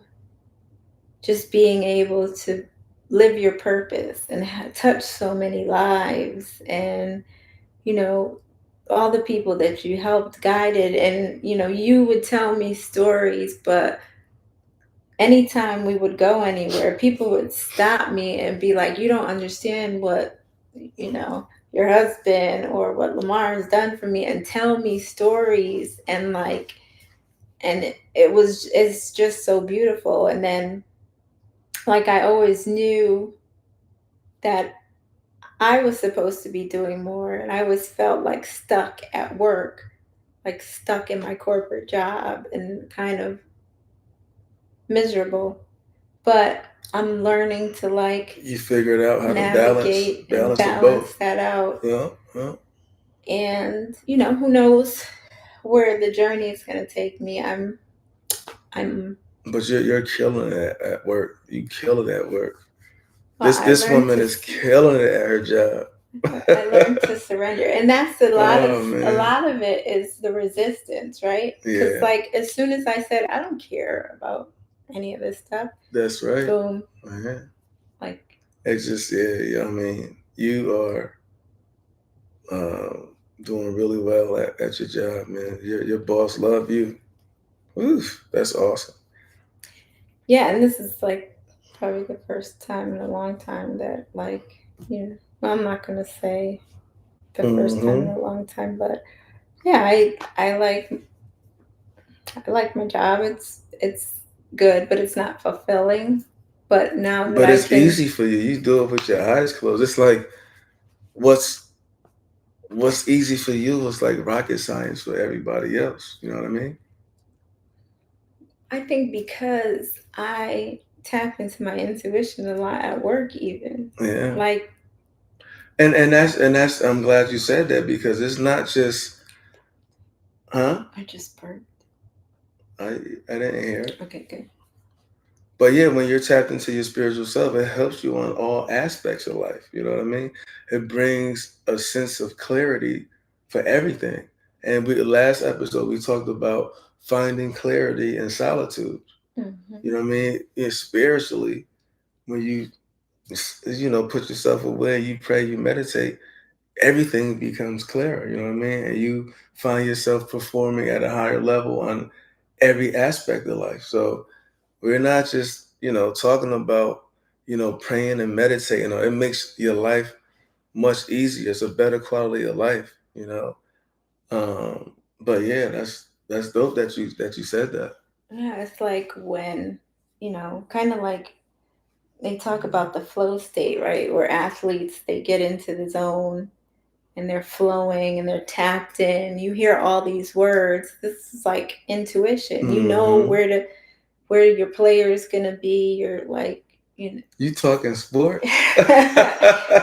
just being able to live your purpose and touch so many lives and you know all the people that you helped guided and you would tell me stories, but anytime we would go anywhere people would stop me and be like, you don't understand what your husband or what Lamar has done for me, and tell me stories and it's just so beautiful. And then like I always knew that I was supposed to be doing more, and I always felt like stuck at work, like stuck in my corporate job and kind of miserable. But I'm learning to You figured out how to navigate and balance of balance both. that out. Yeah, yeah. And who knows where the journey is going to take me. I'm But you're killing it at work. You kill it at work. well, This woman is killing it at her job. I learned to surrender, and that's Oh a man, lot of it is the resistance, right? Because yeah, like as soon as I said I don't care about any of this stuff, that's right. boom, Man. like It's just yeah. I mean, you are doing really well at your job, man. Your boss love you. Oof, that's awesome. yeah. And this is like probably the first time in a long time that well, I'm not gonna say the first time in Hmm. a long time, but yeah, I like my job. It's good, but it's not fulfilling. But now that But I it's can, easy for you. You do it with your eyes closed. It's like what's what's easy for you is like rocket science for everybody else. You know what I mean? I think because I tap into my intuition a lot at work, even Yeah. like And that's I'm glad you said that because it's not just huh? I just burnt. I I didn't hear it. Okay, good. But yeah, when you're tapped into your spiritual self, it helps you on all aspects of life. You know what I mean? It brings a sense of clarity for everything. And the last episode we talked about finding clarity in solitude. You Hmm. know what I mean? Spiritually, when you put yourself away, you pray, you meditate, everything becomes clearer. You know what I mean? And you find yourself performing at a higher level on every aspect of life. So we're not just, talking about, praying and meditating. It makes your life much easier. It's a better quality of life. But yeah, that's dope that you said that. Yeah, it's like when kind of like they talk about the flow state, right? Where athletes they get into the zone and they're flowing and they're tapped in. You hear all these words. This is like intuition. You know Hmm. where your player is gonna be. You're like You talking sport?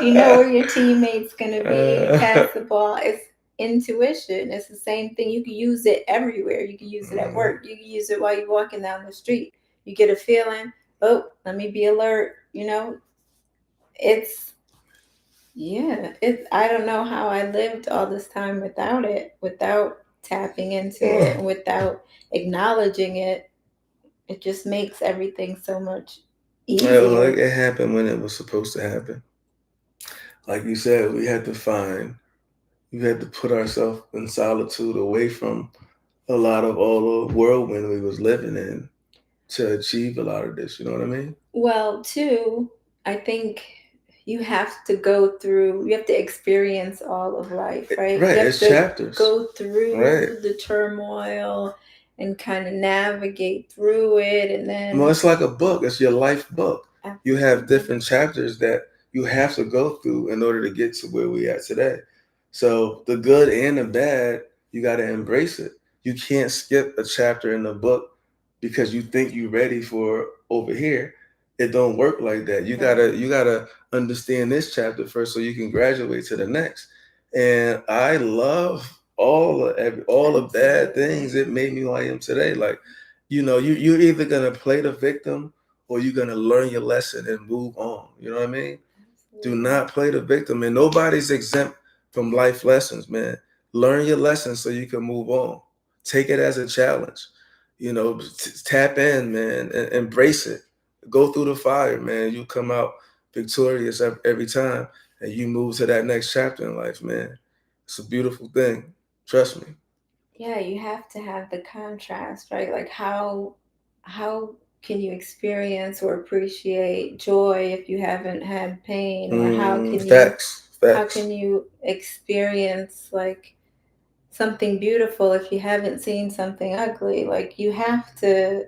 you know where your teammate's gonna be. You pass Uh, the ball. It's intuition. It's the same thing. You can use it everywhere. You can use it at mhm. work. You can use it while you're walking down the street. You get a feeling. Oh, let me be alert. It's yeah. It. I don't know how I lived all this time without it, without tapping into it, and without acknowledging it. It just makes everything so much Well, easier. it happened when it was supposed to happen. Like you said, we had to put ourselves in solitude away from a lot of all the whirlwind we was living in to achieve a lot of this. You know what I mean? Well, too, I think you have to experience all of life, right? Right. You have It's to chapters. go Right. through the turmoil and kind of navigate through it. And Well, then, it's like a book. It's your life book. You have absolutely. different chapters that you have to go through in order to get to where we at today. So the good and the bad, you got to embrace it. You can't skip a chapter in the book because you think you're ready for over here. It don't work like that. You gotta understand this chapter first so you can graduate to the next. And I love all the bad things that made me who I am today. Like, you're either gonna play the victim or you're gonna learn your lesson and move on. You know what I mean? Do not play the victim, and nobody's exempt from life lessons, man. Learn your lessons so you can move on. Take it as a challenge. Tap in, man, and embrace it. Go through the fire, man. You come out victorious every time, and you move to that next chapter in life, man. It's a beautiful thing. Trust me. Yeah, you have to have the contrast, right? Like how can you experience or appreciate joy if you haven't had pain, or Facts, how facts. can you experience like something beautiful if you haven't seen something ugly? Like you have to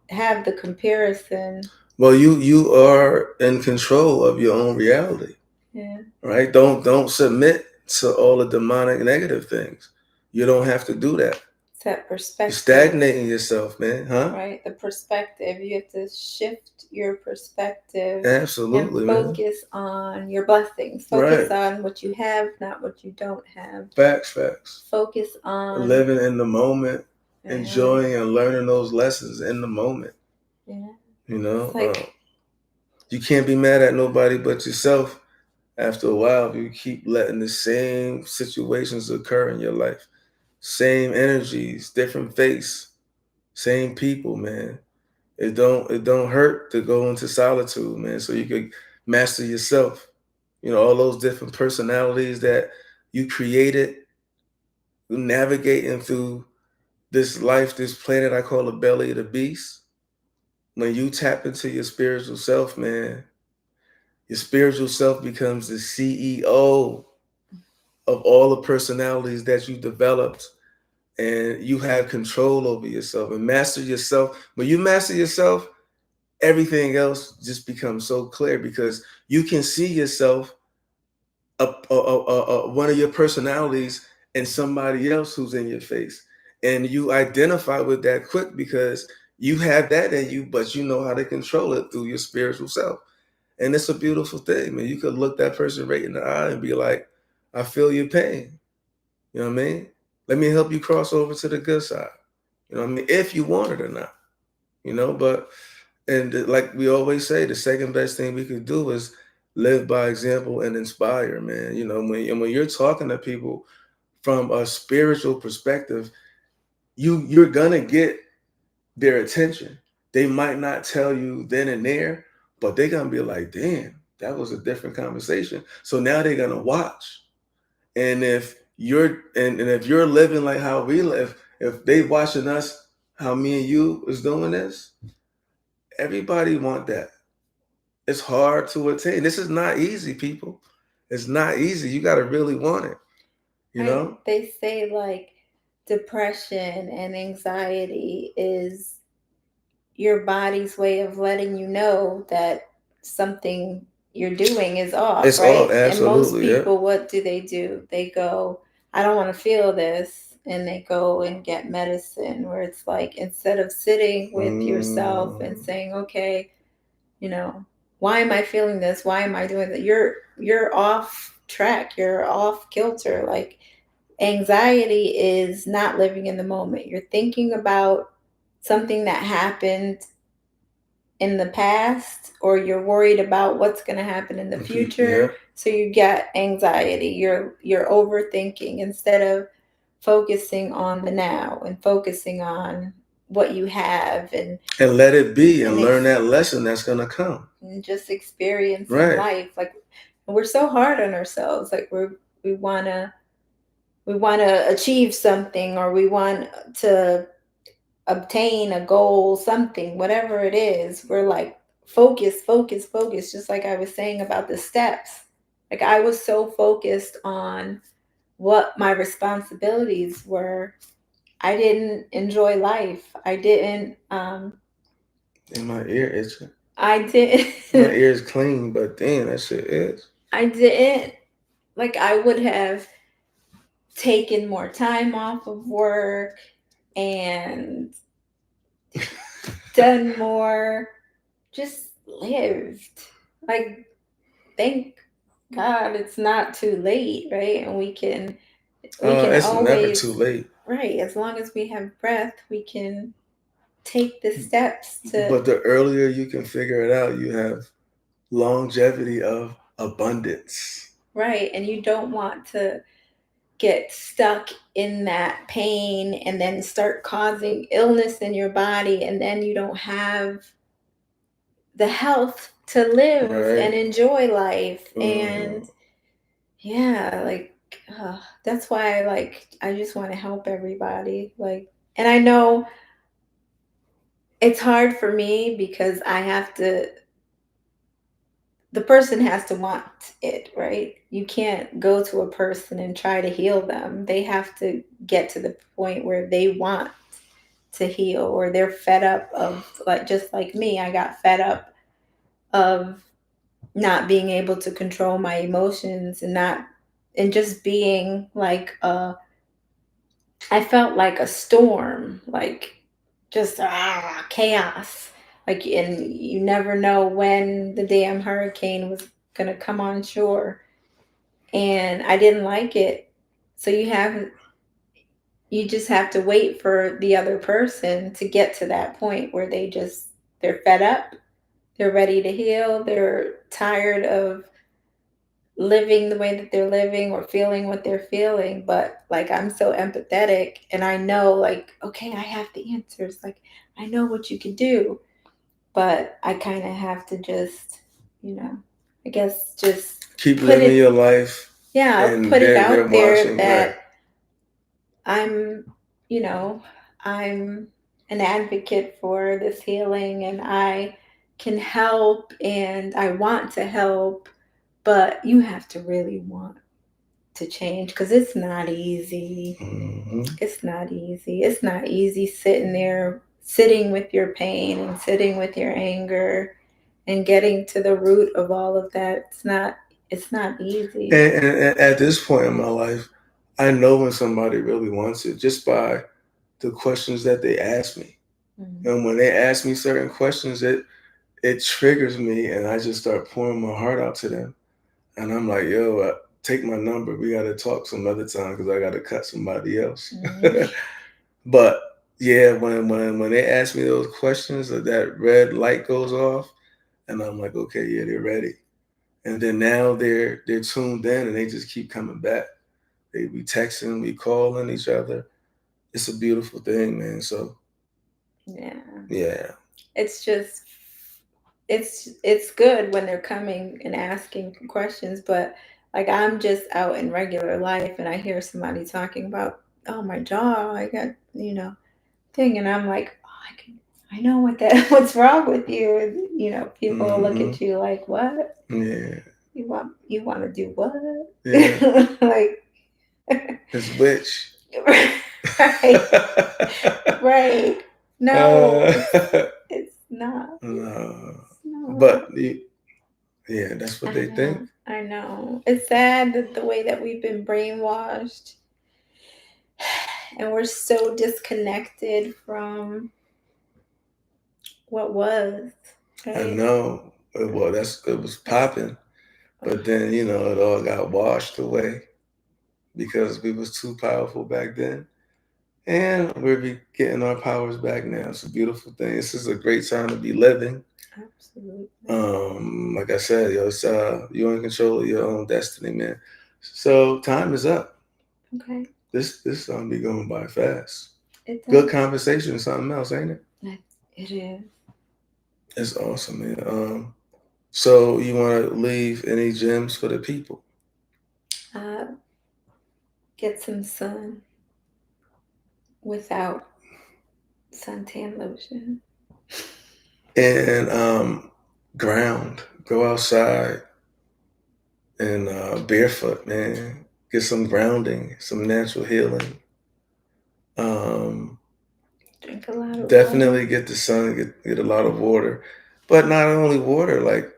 have the comparison. Well, you are in control of your own reality. Yeah. Right? Don't submit to all the demonic negative things. You don't have to do that. It's that You're perspective, stagnating yourself, man, huh? right? The perspective. You have to shift your perspective and Absolutely, man. focus on your blessings. Focus Right. on what you have, not what you don't have. Facts, facts. Focus on Living in the moment, yeah, enjoying and learning those lessons in the moment. yeah. You know, It's like you can't be mad at nobody but yourself after a while if you keep letting the same situations occur in your life. Same energies, different face, same people, man. It don't hurt to go into solitude, man, so you could master yourself. All those different personalities that you created navigating through this life, this planet I call the belly of the beast. When you tap into your spiritual self, man, your spiritual self becomes the CEO of all the personalities that you developed, and you have control over yourself and master yourself. When you master yourself, everything else just becomes so clear because you can see yourself, one of your personalities, in somebody else who's in your face, and you identify with that quick because you have that in you, but you know how to control it through your spiritual self. And it's a beautiful thing, man. You could look that person right in the eye and be like, I feel your pain. You know what I mean? Let me help you cross over to the good side. You know what I mean? If you want it or not. But and like we always say, the second best thing we could do is live by example and inspire, man. When you're talking to people from a spiritual perspective, you're gonna get their attention. They might not tell you then and there, but they're gonna be like, damn, that was a different conversation. So now they're gonna watch. And if you're living like how we live, if they watching us how me and you is doing this, everybody want that. It's hard to attain. This is not easy, people. It's not easy. You got to really want it. You right. know. They say like depression and anxiety is your body's way of letting you know that something you're doing is off, It's right? all And most absolutely, yeah. people, what do? They go, I don't want to feel this. And they go and get medicine, where it's like, instead of sitting with yourself and saying, okay, you know, why am I feeling this? Why am I doing that? You're off track. You're off kilter. Like anxiety is not living in the moment. You're thinking about something that happened in the past, or you're worried about what's going to happen in the future. Yeah. So you get anxiety. You're overthinking instead of focusing on the now and focusing on what you have, And let it be and and learn that lesson that's gonna come. and just experiencing Right. life. Like we're so hard on ourselves. Like we want to we want to achieve something, or we want to obtain a goal, something, whatever it is. We're like, focus, focus, focus. Just like I was saying about the steps. Like I was so focused on what my responsibilities were, I didn't enjoy life. I didn't And my ear itching. I didn't My ear is clean, but damn, that shit is. I didn't, like I would have taken more time off of work and done more, just lived. Like, thank God it's not too late, right? And we can It's never too always, late. right, as long as we have breath, we can take the steps to, But the earlier you can figure it out, you have longevity of abundance. right, and you don't want to get stuck in that pain and then start causing illness in your body, and then you don't have the health to live and Right. enjoy life. Mhm. And yeah, like, that's why I just want to help everybody. Like, and I know it's hard for me because the person has to want it, right? You can't go to a person and try to heal them. They have to get to the point where they want to heal, or they're fed up of, like, just like me, I got fed up of not being able to control my emotions, and just being like, I felt like a storm, like, just chaos. Like, and you never know when the damn hurricane was gonna come on shore. And I didn't like it. So you just have to wait for the other person to get to that point where they're fed up, they're ready to heal, they're tired of living the way that they're living or feeling what they're feeling. But like, I'm so empathetic, and I know, like, okay, I have the answers, like, I know what you can do. But I kind of have to just, I guess, just Keep put living it, your life, yeah, and put it they're out there watching. Right. that I'm, you know, I'm an advocate for this healing, and I can help, and I want to help. But you have to really want to change, because it's not easy. Hmm. It's not easy. It's not easy sitting with your pain and sitting with your anger and getting to the root of all of that. It's not easy. And at this point in my life, I know when somebody really wants it just by the questions that they ask me. Mm. And when they ask me certain questions, it triggers me, and I just start pouring my heart out to them. And I'm like, yo, take my number. We got to talk some other time because I got to cut somebody else. Mm. But yeah, when they ask me those questions, that red light goes off, and I'm like, okay, yeah, they're ready. And then now they're tuned in, and they just keep coming back. They be texting, we calling each other. It's a beautiful thing, man. So Yeah. yeah. It's just it's good when they're coming and asking questions, but like, I'm just out in regular life and I hear somebody talking about, oh, my jaw, I got, thing, and I'm like, oh, I know what's wrong with you. And, people will look Hmm. at you like, what? Yeah. You want to do what? Yeah. Like, It's which. right, right. No, uh, it's not. no. It's not. But yeah, that's what I they think. know. I know. It's sad that the way that we've been brainwashed, and we're so disconnected from what was, I right? know. Well, it was popping, but then it all got washed away because we was too powerful back then, and we're getting our powers back now. It's a beautiful thing. This is a great time to be living. Absolutely. Like I said, it's you're in control of your own destiny, man. So time is up. Okay. This be going by fast. It Good does. conversation, something else, ain't it? It is. It's awesome, man. So you want to leave any gems for the people? Uh, get some sun without suntan lotion. And ground. Go outside and barefoot, man. Get some grounding, some natural healing. Um, Drink a lot of water. Definitely get the sun, get a lot of water, but not only water. Like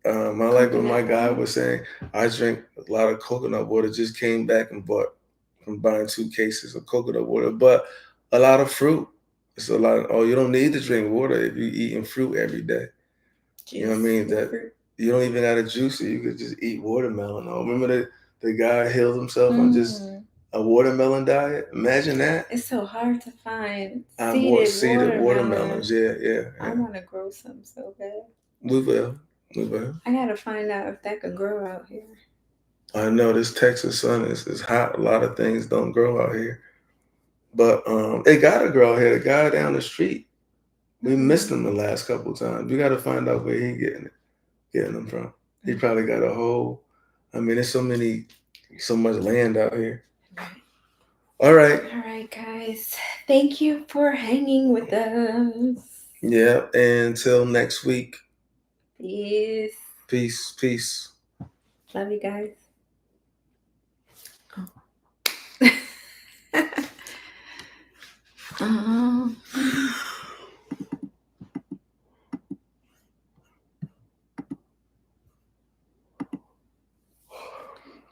I like what my Coconut guy water. was saying. I drink a lot of coconut water. Just came back and bought from buying 2 cases of coconut water. But a lot of fruit. It's a lot. Oh, you don't need to drink water if you're eating fruit every day. You know what I mean? That you don't even gotta juice it. You could just eat watermelon. Oh, remember the guy healed himself on just a watermelon diet? Imagine that. It's so hard to find Seeded watermelons. Yeah. I want to grow some so bad. We will. I gotta find out if that could grow out here. I know this Texas sun is hot. A lot of things don't grow out here. But it gotta grow here. The guy down the street, we missed him the last couple times. We gotta find out where he getting them from. He probably got a whole. I mean, there's so much land out here. All right, guys. Thank you for hanging with us. Yeah, and until next week. Peace. Love you guys. Oh.